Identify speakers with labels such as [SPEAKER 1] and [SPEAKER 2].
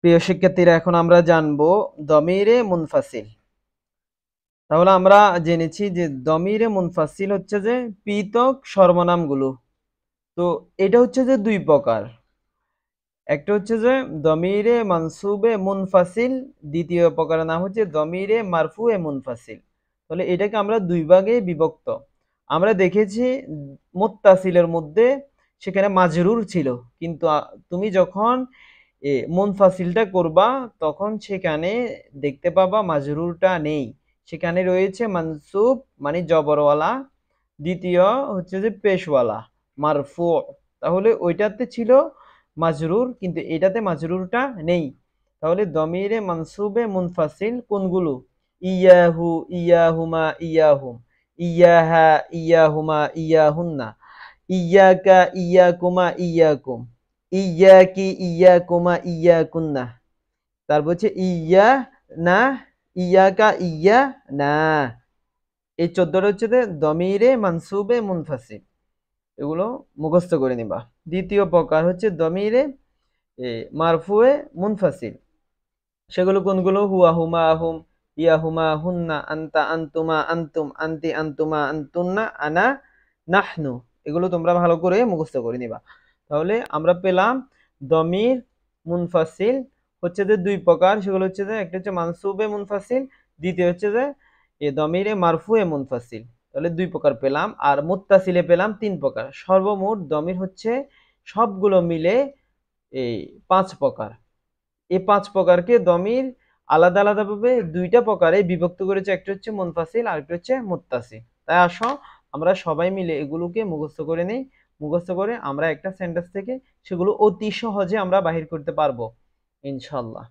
[SPEAKER 1] প্রিয় শিক্ষার্থীরা, এখন আমরা জানবো দমিরে মুনফাসিল। তাহলে আমরা জেনেছি যে দমিরে মুনফাসিল হচ্ছে যে পৃথক সর্বনামগুলো। তো এটা হচ্ছে যে দুই প্রকার। একটা হচ্ছে যে দমিরে মানসুবে মুনফাসিল, দ্বিতীয় প্রকারের নাম হচ্ছে দমিরে মারফুয়ে মুনফাসিল। তাহলে এটাকে আমরা দুই ভাগে বিভক্ত। আমরা দেখেছি মুত্তাসিলের মধ্যে সেখানে মাজরুর ছিল, কিন্তু তুমি যখন মুনফাসিলটা করবা তখন সেখানে দেখতে পাবা মাজরুরটা নেই, সেখানে রয়েছে মানসুব মানে জবরওয়ালা, দ্বিতীয় হচ্ছে যে পেশওয়ালা মারফু। তাহলে ওইটাতে ছিল মাজরুর, কিন্তু এটাতে মাজরুরটা নেই। তাহলে দমিরে মানসুবে মুনফাসিল কোনগুলো? ইয়াহু, ইয়াহুমা, ইয়াহুম, ইয়াহা, ইয়াহুমা, ইয়াহুন্না, ইয়াকা, ইয়াকুমা, ইয়াকুম, ইয়াকি, ইয়াকুমা, ইয়াকুন্না। তারপর হচ্ছে ইয়া না, ইয়াকা, ইয়া না। এই 14টা হচ্ছে দমিরে মানসুবে মুনফাসিল। এগুলো মুখস্থ করে নিবা। দ্বিতীয় প্রকার হচ্ছে দমিরে মারফুয়ে মুনফাসিল। সেগুলো কোনগুলো? হুয়া, হুমা, হুম, ইয়া, হুমা, হুন্না, আনতা, আনতুমা, আনতুম, আনতি, আনতুমা, আনতুন্না, আনা, নাহনু। এগুলো তোমরা ভালো করে মুখস্থ করে নিবা। তাহলে আমরা পেলাম দমির মুনফাসিল হচ্ছে যে দুই প্রকার। সেগুলো হচ্ছে যে একটা হচ্ছে মানসুবে মুনফাসিল, দ্বিতীয় হচ্ছে যে দমিরে মারফুয়ে মুনফাসিল। তাহলে দুই প্রকার পেলাম, আর মুত্তাসিলে পেলাম তিন প্রকার। সর্বমোট দমির হচ্ছে সবগুলো মিলে এই 5 প্রকার। এই 5 প্রকারকে দমির আলাদা আলাদা ভাবে দুইটা প্রকারে বিভক্ত করেছে, একটা হচ্ছে মুনফাসিল আর একটা হচ্ছে মুত্তাসিল। তাই আসো আমরা সবাই মিলে এগুলোকে মুখস্থ করে নেই। মুখস্থ করে আমরা একটা সেন্টেন্স থেকে সেগুলো অতি সহজে আমরা বাহির করতে পারবো ইনশাআল্লাহ।